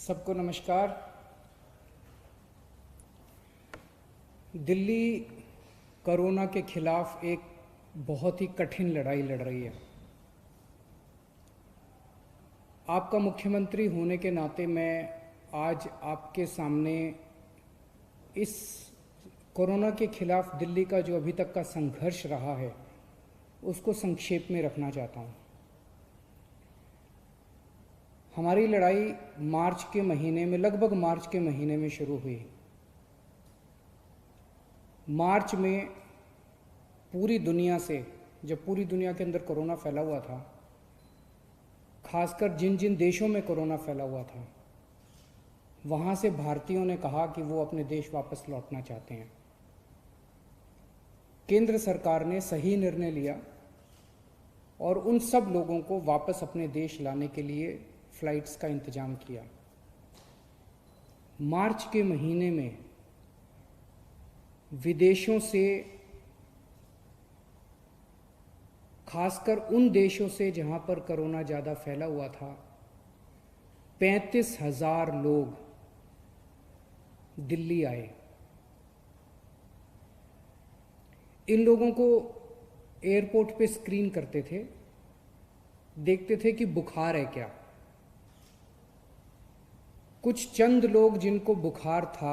सबको नमस्कार। दिल्ली कोरोना के खिलाफ एक बहुत ही कठिन लड़ाई लड़ रही है। आपका मुख्यमंत्री होने के नाते मैं आज आपके सामने इस कोरोना के खिलाफ दिल्ली का जो अभी तक का संघर्ष रहा है उसको संक्षेप में रखना चाहता हूँ। हमारी लड़ाई मार्च के महीने में, लगभग मार्च के महीने में शुरू हुई। मार्च में पूरी दुनिया से, जब पूरी दुनिया के अंदर कोरोना फैला हुआ था, खासकर जिन जिन देशों में कोरोना फैला हुआ था, वहाँ से भारतीयों ने कहा कि वो अपने देश वापस लौटना चाहते हैं। केंद्र सरकार ने सही निर्णय लिया और उन सब लोगों को वापस अपने देश लाने के लिए फ्लाइट्स का इंतजाम किया। मार्च के महीने में विदेशों से, खासकर उन देशों से जहां पर कोरोना ज़्यादा फैला हुआ था, 35,000 लोग दिल्ली आए। इन लोगों को एयरपोर्ट पे स्क्रीन करते थे, देखते थे कि बुखार है क्या। कुछ चंद लोग जिनको बुखार था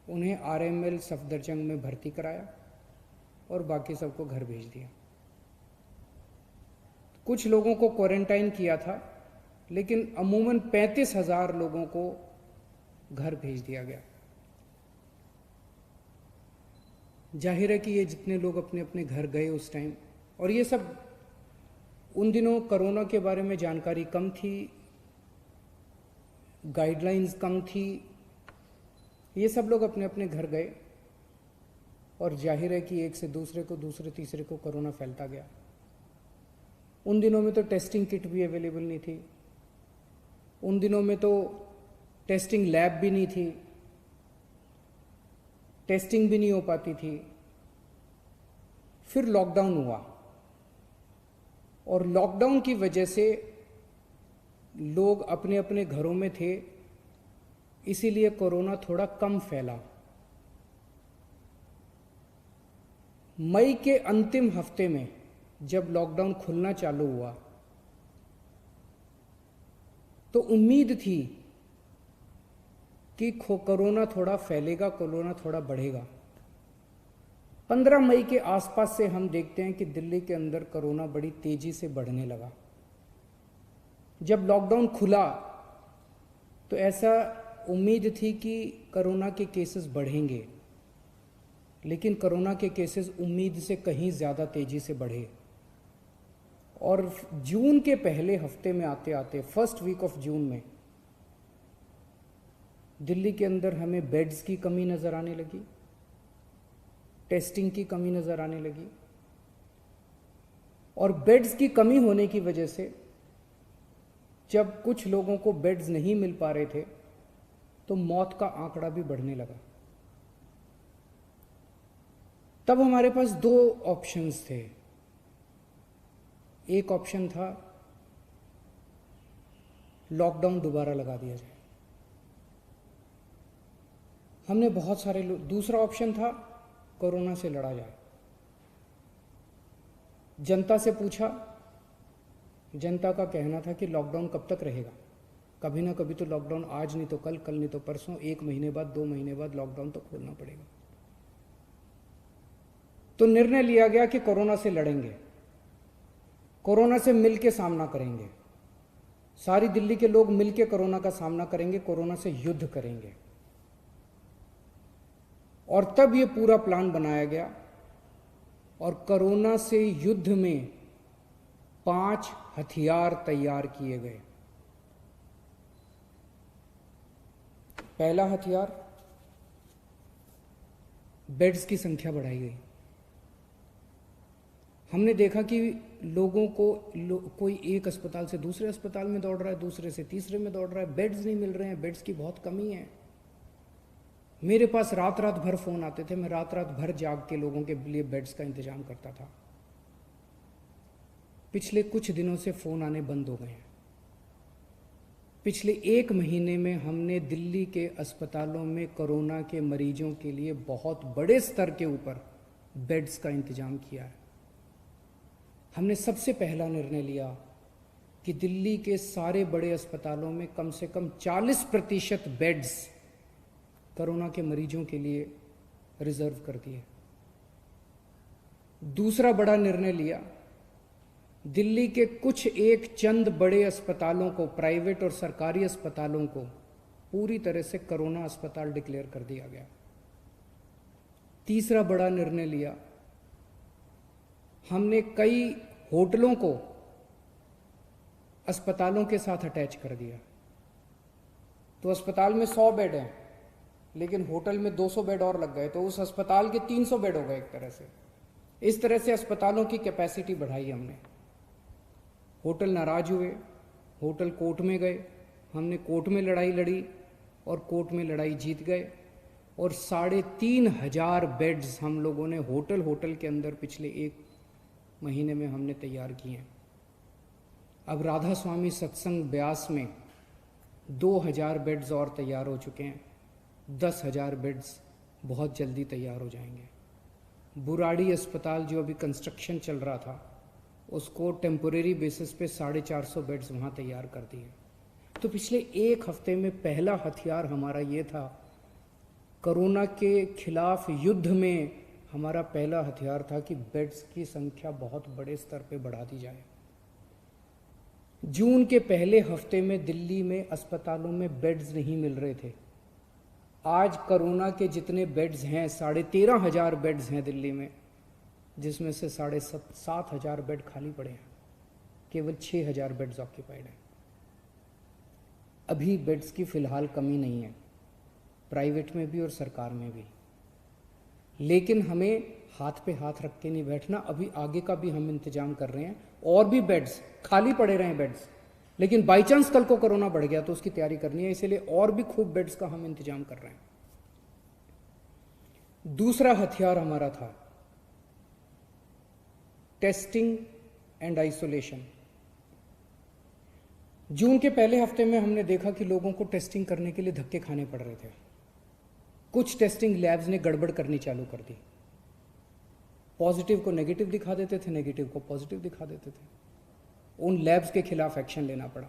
उन्हें आरएमएल सफदरजंग में भर्ती कराया और बाकी सबको घर भेज दिया। कुछ लोगों को क्वारंटाइन किया था, लेकिन अमूमन 35,000 लोगों को घर भेज दिया गया। जाहिर है कि ये जितने लोग अपने अपने घर गए उस टाइम, और ये सब उन दिनों कोरोना के बारे में जानकारी कम थी, गाइडलाइंस कम थी, ये सब लोग अपने अपने घर गए और जाहिर है कि एक से दूसरे को, दूसरे तीसरे को कोरोना फैलता गया। उन दिनों में तो टेस्टिंग किट भी अवेलेबल नहीं थी, उन दिनों में तो टेस्टिंग लैब भी नहीं थी, टेस्टिंग भी नहीं हो पाती थी। फिर लॉकडाउन हुआ और लॉकडाउन की वजह से लोग अपने अपने घरों में थे, इसीलिए कोरोना थोड़ा कम फैला। मई के अंतिम हफ्ते में जब लॉकडाउन खुलना चालू हुआ तो उम्मीद थी कि कोरोना थोड़ा फैलेगा, कोरोना थोड़ा बढ़ेगा। 15 मई के आसपास से हम देखते हैं कि दिल्ली के अंदर कोरोना बड़ी तेजी से बढ़ने लगा। जब लॉकडाउन खुला तो ऐसा उम्मीद थी कि कोरोना के केसेस बढ़ेंगे, लेकिन कोरोना के केसेस उम्मीद से कहीं ज़्यादा तेजी से बढ़े और जून के पहले हफ्ते में आते आते, फर्स्ट वीक ऑफ जून में, दिल्ली के अंदर हमें बेड्स की कमी नज़र आने लगी, टेस्टिंग की कमी नज़र आने लगी। और बेड्स की कमी होने की वजह से जब कुछ लोगों को बेड्स नहीं मिल पा रहे थे तो मौत का आंकड़ा भी बढ़ने लगा। तब हमारे पास दो ऑप्शंस थे। एक ऑप्शन था लॉकडाउन दोबारा लगा दिया जाए, हमने बहुत सारे लोग। दूसरा ऑप्शन था कोरोना से लड़ा जाए। जनता से पूछा, जनता का कहना था कि लॉकडाउन कब तक रहेगा, कभी ना कभी तो लॉकडाउन, आज नहीं तो कल, कल नहीं तो परसों, 1 महीने बाद, 2 महीने बाद लॉकडाउन तो खोलना पड़ेगा। तो निर्णय लिया गया कि कोरोना से लड़ेंगे, कोरोना से मिलकर सामना करेंगे, सारी दिल्ली के लोग मिलकर कोरोना का सामना करेंगे, कोरोना से युद्ध करेंगे। और तब ये पूरा प्लान बनाया गया और कोरोना से युद्ध में 5 हथियार तैयार किए गए। पहला हथियार, बेड्स की संख्या बढ़ाई गई। हमने देखा कि लोगों को कोई एक अस्पताल से दूसरे अस्पताल में दौड़ रहा है, दूसरे से तीसरे में दौड़ रहा है, बेड्स नहीं मिल रहे हैं, बेड्स की बहुत कमी है। मेरे पास रात रात भर फ़ोन आते थे, मैं रात रात भर जाग के लोगों के लिए बेड्स का इंतजाम करता था। पिछले कुछ दिनों से फ़ोन आने बंद हो गए हैं। पिछले 1 महीने में हमने दिल्ली के अस्पतालों में कोरोना के मरीजों के लिए बहुत बड़े स्तर के ऊपर बेड्स का इंतजाम किया है। हमने सबसे पहला निर्णय लिया कि दिल्ली के सारे बड़े अस्पतालों में कम से कम 40% बेड्स कोरोना के मरीजों के लिए रिजर्व कर दिए। दूसरा बड़ा निर्णय लिया, दिल्ली के कुछ एक चंद बड़े अस्पतालों को, प्राइवेट और सरकारी अस्पतालों को पूरी तरह से कोरोना अस्पताल डिक्लेयर कर दिया गया। तीसरा बड़ा निर्णय लिया, हमने कई होटलों को अस्पतालों के साथ अटैच कर दिया। तो अस्पताल में 100 बेड हैं, लेकिन होटल में 200 बेड और लग गए, तो उस अस्पताल के 300 बेड हो गए एक तरह से। इस तरह से अस्पतालों की कैपेसिटी बढ़ाई हमने। होटल नाराज हुए, होटल कोर्ट में गए, हमने कोर्ट में लड़ाई लड़ी और कोर्ट में लड़ाई जीत गए और 3,500 बेड्स हम लोगों ने होटल के अंदर पिछले 1 महीने में हमने तैयार किए हैं। अब राधा स्वामी सत्संग ब्यास में 2,000 बेड्स और तैयार हो चुके हैं। 10,000 बेड्स बहुत जल्दी तैयार हो जाएंगे। बुराड़ी अस्पताल जो अभी कंस्ट्रक्शन चल रहा था, उसको टेम्पोरेरी बेसिस पे 450 बेड्स वहाँ तैयार कर दिए। तो पिछले 1 हफ्ते में पहला हथियार हमारा ये था, कोरोना के खिलाफ युद्ध में हमारा पहला हथियार था कि बेड्स की संख्या बहुत बड़े स्तर पे बढ़ा दी जाए। जून के पहले हफ्ते में दिल्ली में अस्पतालों में बेड्स नहीं मिल रहे थे। आज कोरोना के जितने बेड्स हैं, 13,500 बेड्स हैं दिल्ली में, जिसमें से 7,500 बेड खाली पड़े हैं। केवल 6,000 बेड्स ऑक्यूपाइड हैं। अभी बेड्स की फिलहाल कमी नहीं है, प्राइवेट में भी और सरकार में भी। लेकिन हमें हाथ पे हाथ रख के नहीं बैठना। अभी आगे का भी हम इंतजाम कर रहे हैं, और भी बेड्स खाली पड़े रहे बेड्स, लेकिन बाई चांस कल को कोरोना बढ़ गया तो उसकी तैयारी करनी है, इसलिए और भी खूब बेड्स का हम इंतजाम कर रहे हैं। दूसरा हथियार हमारा था टेस्टिंग एंड आइसोलेशन। जून के पहले हफ्ते में हमने देखा कि लोगों को टेस्टिंग करने के लिए धक्के खाने पड़ रहे थे। कुछ टेस्टिंग लैब्स ने गड़बड़ करनी चालू कर दी। पॉजिटिव को नेगेटिव दिखा देते थे, नेगेटिव को पॉजिटिव दिखा देते थे। उन लैब्स के खिलाफ एक्शन लेना पड़ा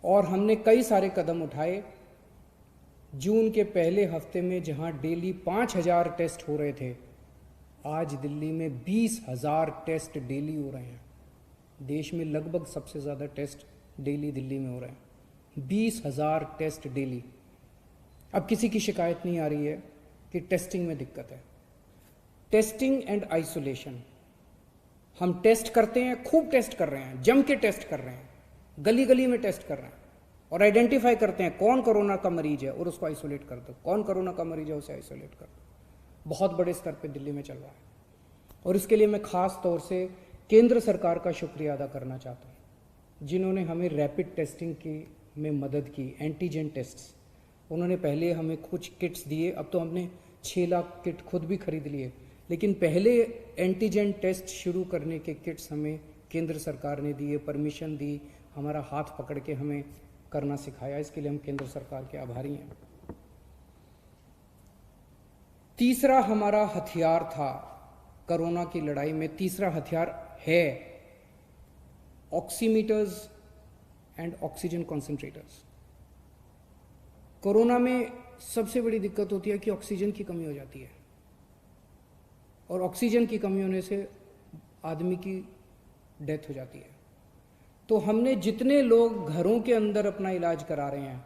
और हमने कई सारे कदम उठाए। जून के पहले हफ्ते में जहां डेली 5,000 टेस्ट हो रहे थे, आज दिल्ली में 20,000 टेस्ट डेली हो रहे हैं। देश में लगभग सबसे ज़्यादा टेस्ट डेली दिल्ली में हो रहे हैं, 20,000 टेस्ट डेली। अब किसी की शिकायत नहीं आ रही है कि टेस्टिंग में दिक्कत है। टेस्टिंग एंड आइसोलेशन, हम टेस्ट करते हैं, खूब टेस्ट कर रहे हैं, जम के टेस्ट कर रहे हैं, गली गली में टेस्ट कर रहे हैं और आइडेंटिफाई करते हैं कौन कोरोना का मरीज है और उसको आइसोलेट कर दो, कौन कोरोना का मरीज है उसे आइसोलेट कर दो। बहुत बड़े स्तर पे दिल्ली में चल रहा है और इसके लिए मैं खास तौर से केंद्र सरकार का शुक्रिया अदा करना चाहता हूँ, जिन्होंने हमें रैपिड टेस्टिंग की में मदद की। एंटीजन टेस्ट्स, उन्होंने पहले हमें कुछ किट्स दिए, अब तो हमने 6 लाख किट खुद भी खरीद लिए, लेकिन पहले एंटीजन टेस्ट शुरू करने के किट्स हमें केंद्र सरकार ने दिए, परमिशन दी, हमारा हाथ पकड़ के हमें करना सिखाया। इसके लिए हम केंद्र सरकार के आभारी हैं। तीसरा हमारा हथियार था कोरोना की लड़ाई में, तीसरा हथियार है oximeters and oxygen concentrators. Corona में सबसे बड़ी दिक्कत होती है कि ऑक्सीजन की कमी हो जाती है और ऑक्सीजन की कमी होने से आदमी की डेथ हो जाती है। तो हमने जितने लोग घरों के अंदर अपना इलाज करा रहे हैं,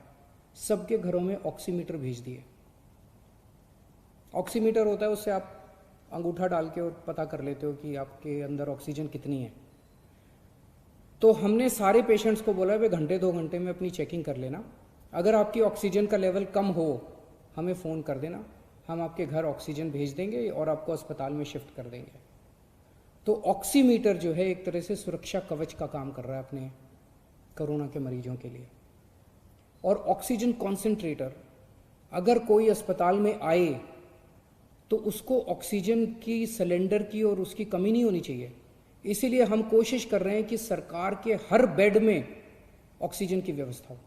सबके घरों में ऑक्सीमीटर भेज दिए। ऑक्सीमीटर होता है, उससे आप अंगूठा डाल के और पता कर लेते हो कि आपके अंदर ऑक्सीजन कितनी है। तो हमने सारे पेशेंट्स को बोला वे घंटे 2 घंटे में अपनी चेकिंग कर लेना, अगर आपकी ऑक्सीजन का लेवल कम हो हमें फ़ोन कर देना, हम आपके घर ऑक्सीजन भेज देंगे और आपको अस्पताल में शिफ्ट कर देंगे। तो ऑक्सीमीटर जो है एक तरह से सुरक्षा कवच का काम कर रहा है अपने कोरोना के मरीजों के लिए। और ऑक्सीजन कॉन्सेंट्रेटर, अगर कोई अस्पताल में आए तो उसको ऑक्सीजन की सिलेंडर की और उसकी कमी नहीं होनी चाहिए। इसीलिए हम कोशिश कर रहे हैं कि सरकार के हर बेड में ऑक्सीजन की व्यवस्था हो।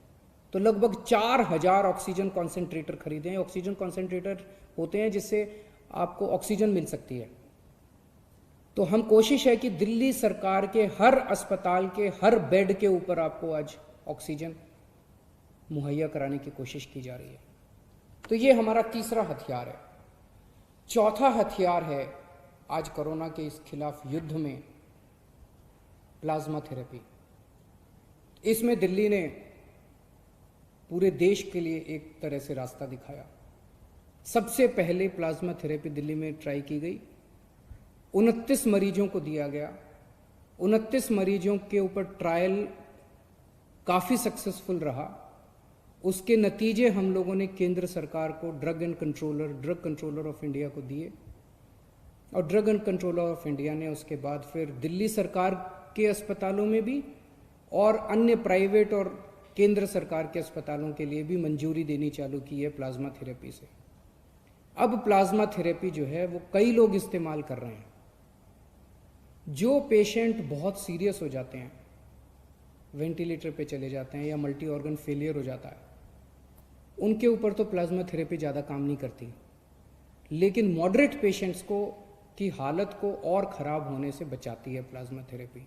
तो लगभग 4000 ऑक्सीजन कॉन्सेंट्रेटर खरीदे हैं। ऑक्सीजन कॉन्सेंट्रेटर होते हैं जिससे आपको ऑक्सीजन मिल सकती है। तो हम कोशिश है कि दिल्ली सरकार के हर अस्पताल के हर बेड के ऊपर आपको आज ऑक्सीजन मुहैया कराने की कोशिश की जा रही है। तो ये हमारा तीसरा हथियार है। चौथा हथियार है आज कोरोना के इस खिलाफ युद्ध में प्लाज्मा थेरेपी। इसमें दिल्ली ने पूरे देश के लिए एक तरह से रास्ता दिखाया। सबसे पहले प्लाज्मा थेरेपी दिल्ली में ट्राई की गई, 29 मरीजों को दिया गया। 29 मरीजों के ऊपर ट्रायल काफ़ी सक्सेसफुल रहा। उसके नतीजे हम लोगों ने केंद्र सरकार को ड्रग कंट्रोलर ऑफ इंडिया को दिए, और drug and controller of India ने उसके बाद फिर दिल्ली सरकार के अस्पतालों में भी और अन्य प्राइवेट और केंद्र सरकार के अस्पतालों के लिए भी मंजूरी देनी चालू की है प्लाज्मा थेरेपी से। अब प्लाज्मा थेरेपी जो है वो कई लोग इस्तेमाल कर रहे हैं। जो पेशेंट बहुत सीरियस हो जाते हैं, वेंटिलेटर पे चले जाते हैं या मल्टी ऑर्गन फेलियर हो जाता है, उनके ऊपर तो प्लाज्मा थेरेपी ज़्यादा काम नहीं करती, लेकिन मॉडरेट पेशेंट्स को की हालत को और ख़राब होने से बचाती है प्लाज्मा थेरेपी।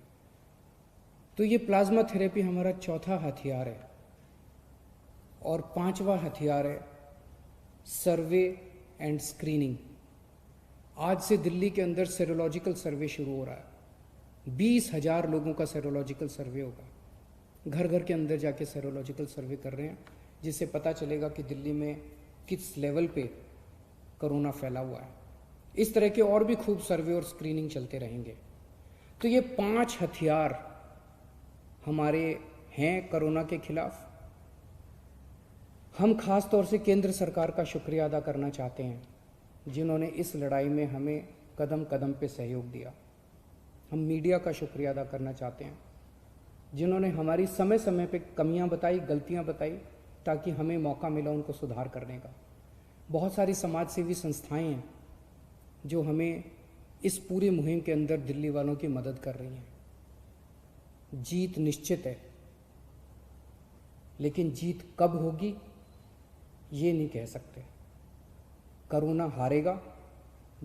तो ये प्लाज्मा थेरेपी हमारा चौथा हथियार है। और पांचवा हथियार है सर्वे एंड स्क्रीनिंग। आज से दिल्ली के अंदर सेरोलॉजिकल सर्वे शुरू हो रहा है। 20,000 लोगों का सेरोलॉजिकल सर्वे होगा। घर घर के अंदर जाके सेरोलॉजिकल सर्वे कर रहे हैं, जिससे पता चलेगा कि दिल्ली में किस लेवल पे कोरोना फैला हुआ है। इस तरह के और भी खूब सर्वे और स्क्रीनिंग चलते रहेंगे। तो ये 5 हथियार हमारे हैं कोरोना के खिलाफ। हम खास तौर से केंद्र सरकार का शुक्रिया अदा करना चाहते हैं, जिन्होंने इस लड़ाई में हमें कदम कदम पे सहयोग दिया। हम मीडिया का शुक्रिया अदा करना चाहते हैं, जिन्होंने हमारी समय समय पे कमियां बताई, गलतियां बताई, ताकि हमें मौका मिला उनको सुधार करने का। बहुत सारी समाज सेवी संस्थाएं हैं जो हमें इस पूरी मुहिम के अंदर दिल्ली वालों की मदद कर रही हैं। जीत निश्चित है, लेकिन जीत कब होगी ये नहीं कह सकते। कोरोना हारेगा,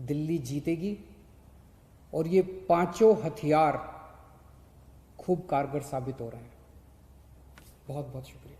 दिल्ली जीतेगी, और ये 5 हथियार खूब कारगर साबित हो रहे हैं। बहुत बहुत शुक्रिया।